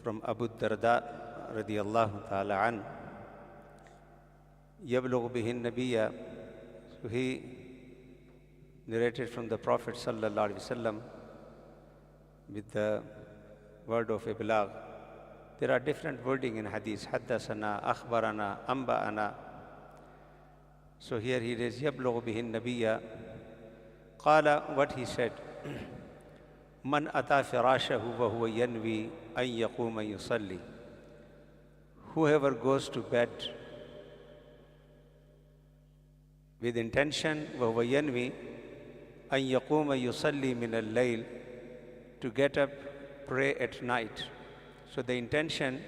from Abu Darda radiyallahu ta'ala an, يَبْلُغُ بِهِ النَّبِيَّ. So he narrated from the Prophet sallallahu alaihi wasallam with the word of iblagh. There are different wording in hadith. Haddasana, akhbarana, amba'ana. So here he says, يَبْلُغُ بِهِ النَّبِيَّ. Qala, what he said, Man ata firashahu wa huwa yanwi an yaquma yusalli. Whoever goes to bed with intention, wa huwa yanwi an yaquma yusalli min al-layl, to get up, pray at night. So the intention,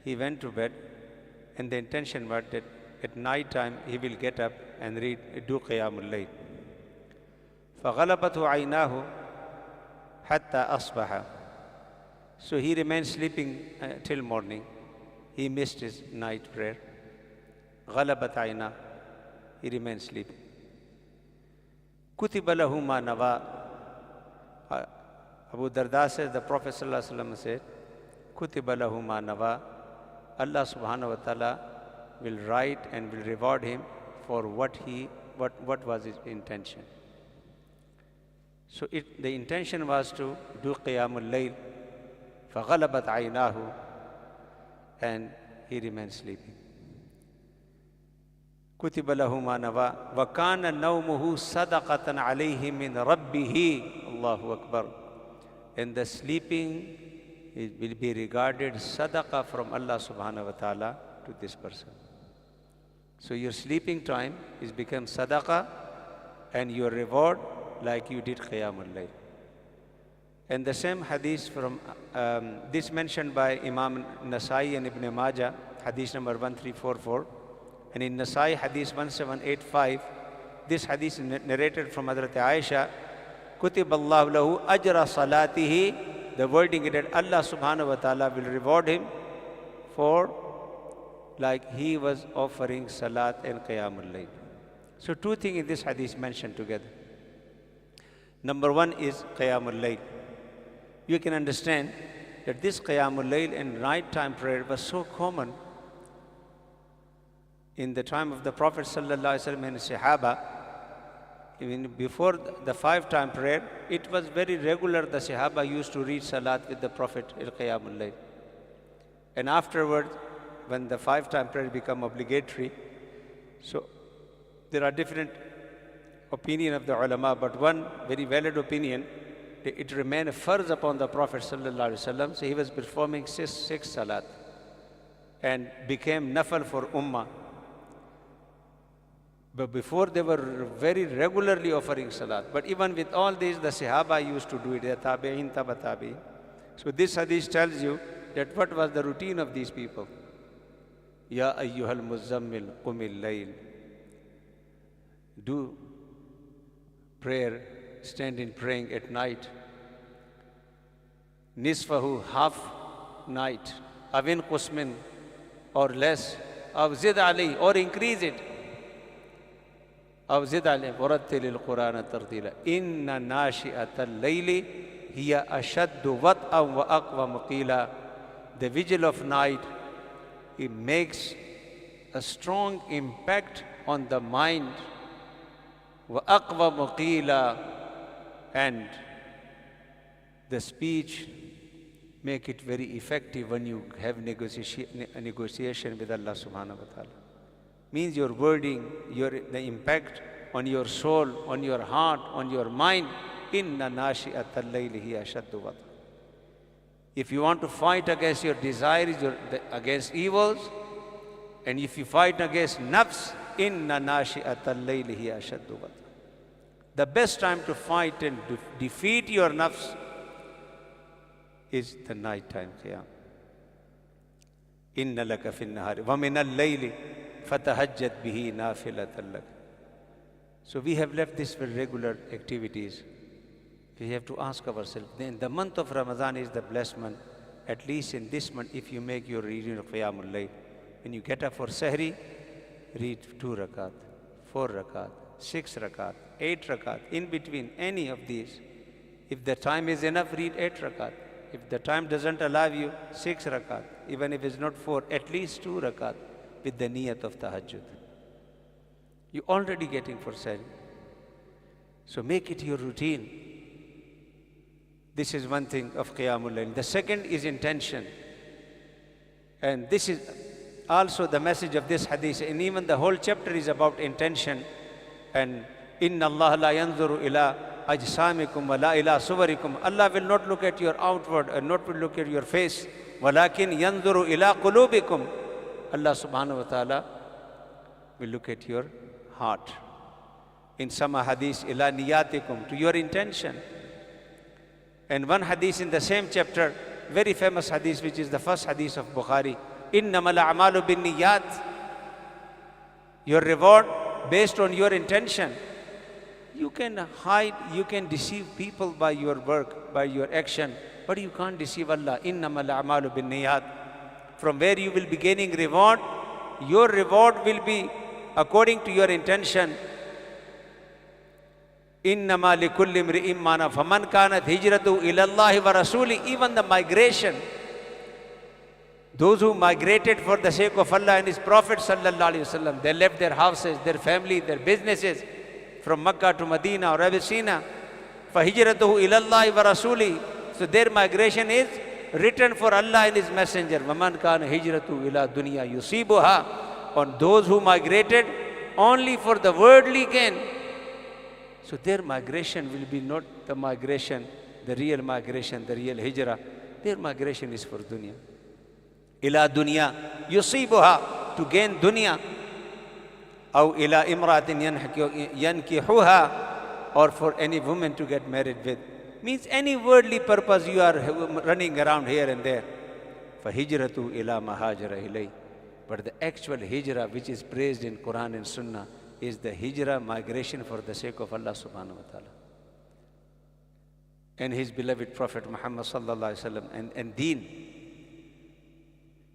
he went to bed, and the intention was that at night time he will get up and do qiyamul layl. فَغَلَبَتْهُ عَيْنَاهُ حَتَّى أَصْبَحَ. So he remained sleeping till morning. He missed his night prayer. غَلَبَتْ عَيْنَاهُ. He remained sleeping. كُتِبَ لَهُ مَا نَوَى. Abu Darda says, the Prophet ﷺ said, كُتِبَ لَهُ مَا نَوَى. Allah subhanahu wa ta'ala will write and will reward him for what was his intention. So the intention was to do qiyamul layl. فَغَلَبَتْ عَيْنَاهُ. And he remained sleeping. كُتِبَ لَهُ مَا نَوَى وَكَانَ نَوْمُهُ صَدَقَةً عَلَيْهِ مِنْ رَبِّهِ. Allahu Akbar. And the sleeping will be regarded sadaqah from Allah subhanahu wa ta'ala to this person. So your sleeping time is become sadaqah, and your reward like you did qiyamul layl. And the same hadith from this mentioned by Imam Nasai and Ibn Majah, hadith number 1344, and in Nasai hadith 1785, this hadith is narrated from Hazrat Aisha, كُتِبَ اللَّهُ لَهُ أَجْرَ صَلَاتِهِ. The wording is that Allah subhanahu wa ta'ala will reward him for like he was offering salat and qiyamul layl. So two things in this hadith mentioned together. Number one is qiyamul layl. You can understand that this qiyamul layl and nighttime prayer was so common in the time of the Prophet sallallahu alaihi wasallam and Sahaba. Even before the 5-time prayer, it was very regular. The Sahaba used to read salat with the Prophet in qiyamul layl. And afterwards, when the 5-time prayer become obligatory, so there are different opinion of the ulama, but one very valid opinion, it remained a farz upon the Prophet sallallahu alaihi wasallam. So he was performing six salat and became nafal for ummah. But before they were very regularly offering salat. But even with all these, the Sahaba used to do it. The tabi'in, taba tabi'in. So this hadith tells you that what was the routine of these people. Ya ayyuhal muzammil qumil layl. Do prayer, stand in praying at night. Nisfahu, half night. Avin qusmin, or less. Aw zid alayhi, or increase it. أو زد عليه ورتل القرآن ترتيلا إن ناشئة الليل هي أشد وطئا وأقوى مقيلا. The vigil of night, it makes a strong impact on the mind. وأقوى مقيلا, and the speech make it very effective when you have negotiation with Allah subhanahu wa ta'ala. Means your wording, the impact on your soul, on your heart, on your mind. Inna nashi'atal layli hiya ashaddu wata. If you want to fight against your desires, against evils, and if you fight against nafs, inna nashi'atal layli hiya ashaddu wata. The best time to fight and to defeat your nafs is the night time qiyam. Inna laka fin nahari wa min al-layli fatahajjat bihi nafilatan lak. So we have left this for regular activities. We have to ask ourselves, then the month of Ramadan is the blessed month. At least in this month, if you make your reading of Qiyamul Layl, when you get up for Sahri, read 2 rakat, 4 rakat, 6 rakat, 8 rakat, in between any of these. If the time is enough, read 8 rakat. If the time doesn't allow you, 6 rakat. Even if it's not 4, at least 2 rakat with the niyat of tahajjud. You're already getting for Sahri. So make it your routine. This is one thing of Qiyamul Layl. The second is intention. And this is also the message of this hadith. And even the whole chapter is about intention. And Inna Allah la yanzuru ila ajsamikum wa la ila suwarikum. Allah will not look at your outward and not will look at your face. Walakin yanzuru ila qulubikum. Allah subhanahu wa ta'ala will look at your heart. In some hadith, ila niyatikum, to your intention. And one hadith in the same chapter, very famous hadith, which is the first hadith of Bukhari. Innamal a'malu bin niyat. Your reward based on your intention. You can hide, you can deceive people by your work, by your action, but you can't deceive Allah. Innamal a'malu bin niyat. From where you will be gaining reward, your reward will be according to your intention. Innama likulli imri'in ma nawa faman kanat hijratuhu ila Allahi wa rasuli. Even the migration, those who migrated for the sake of Allah and His Prophet sallallahu alaihi wasallam, they left their houses, their family, their businesses from Makkah to Medina or Abyssinia. فَهِجْرَتُهُ إِلَى اللَّهِ وَرَسُولِهِ. So their migration is written for Allah and His Messenger. وَمَنْ كَانَ هِجْرَتُهُ إِلَى دُنْيَا يُصِيبُهَا. On those who migrated only for the worldly gain. So their migration will be not the migration, the real hijrah. Their migration is for dunya. Ila dunya yusibuha, to gain dunya. Aw ila imratin yankihuha, or for any woman to get married with. Means any worldly purpose you are running around here and there. فَهِجْرَةُ ila mahajara ilay. But the actual hijrah which is praised in Quran and Sunnah is the hijrah, migration for the sake of Allah subhanahu wa ta'ala and His beloved Prophet Muhammad sallallahu alaihi wasallam and deen.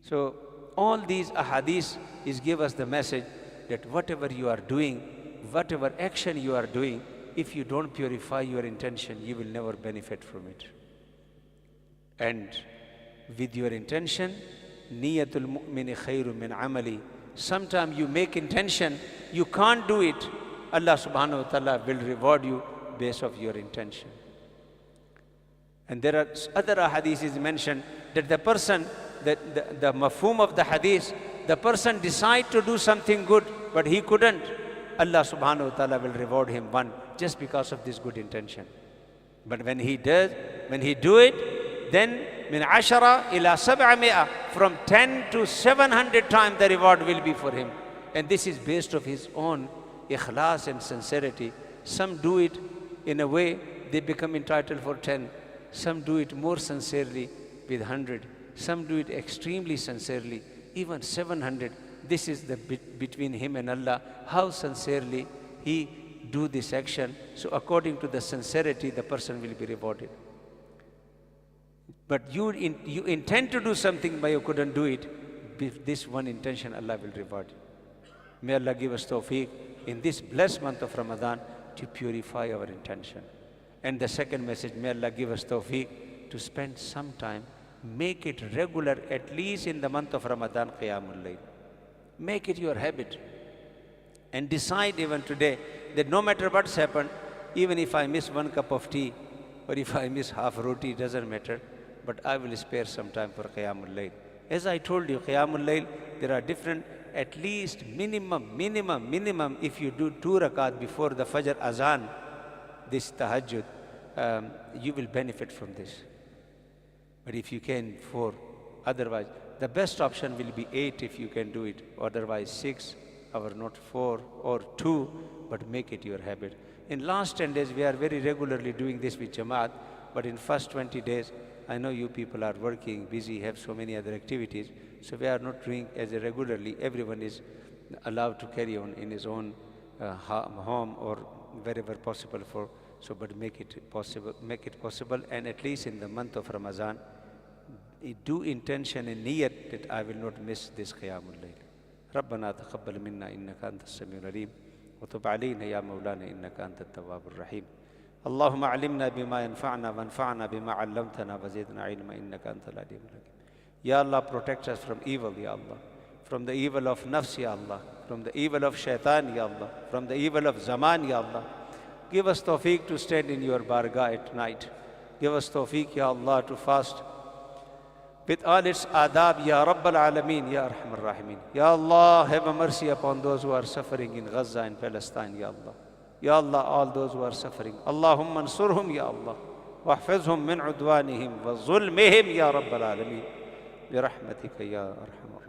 So all these ahadith is give us the message that whatever you are doing, whatever action you are doing, if you don't purify your intention, you will never benefit from it. And with your intention, niyatul mu'mini khairu min amali. Sometimes you make intention, you can't do it. Allah subhanahu wa ta'ala will reward you based of your intention. And there are other hadiths mentioned that the person, the mafhum of the hadith, the person decide to do something good, but he couldn't. Allah subhanahu wa ta'ala will reward him one just because of this good intention. But when he do it, then min ashara ila sab'ami'a, from 10 to 700 times the reward will be for him. And this is based of his own ikhlas and sincerity. Some do it in a way they become entitled for 10. Some do it more sincerely with 100. Some do it extremely sincerely, even 700. This is the bit between him and Allah, how sincerely he do this action. So according to the sincerity, the person will be rewarded. But you intend to do something, but you couldn't do it. With this one intention, Allah will reward you. May Allah give us tawfiq in this blessed month of Ramadan to purify our intention. And the second message, may Allah give us tawfiq to spend some time, make it regular, at least in the month of Ramadan, Qiyamul Layl. Make it your habit. And decide even today that no matter what's happened, even if I miss 1 cup of tea, or if I miss half roti, doesn't matter, but I will spare some time for Qiyamul Layl. As I told you, Qiyamul Layl, there are different, at least minimum, if you do 2 rakat before the Fajr Azan, this tahajjud, you will benefit from this. But if you can 4, otherwise, the best option will be 8 if you can do it, otherwise 6, or not 4 or 2, but make it your habit. In last 10 days, we are very regularly doing this with Jamaat, but in first 20 days, I know you people are working, busy, have so many other activities, so we are not doing as regularly. Everyone is allowed to carry on in his own home or wherever possible for. So, but make it possible, and at least in the month of Ramadan, do intention and niyat that I will not miss this Qiyamul Layl. ربنا تقبل منا إنك أنت السميع العليم وتب علينا يا مولانا إنك أنت التواب الرحيم اللهم علمنا بما ينفعنا وانفعنا بما علمتنا وزدنا علما إنك أنت العليم الحكيم. Ya Allah, protect us from evil, Ya Allah. From the evil of nafs, Ya Allah. From the evil of shaitan, Ya Allah. From the evil of zaman, Ya Allah. Give us tawfiq to stand in your bargah at night. Give us tawfiq, Ya Allah, to fast with all its adab, Ya Rabbal Alameen, Ya Arhamar Rahimin. Ya Allah, have a mercy upon those who are suffering in Gaza and Palestine, Ya Allah. Ya Allah, all those who are suffering. Allahumma ansurhum, Ya Allah. Wahfizhum min udwanihim wa zulmihim, Ya Rabbal Alameen. برحمتك يا أرحم الراحمين.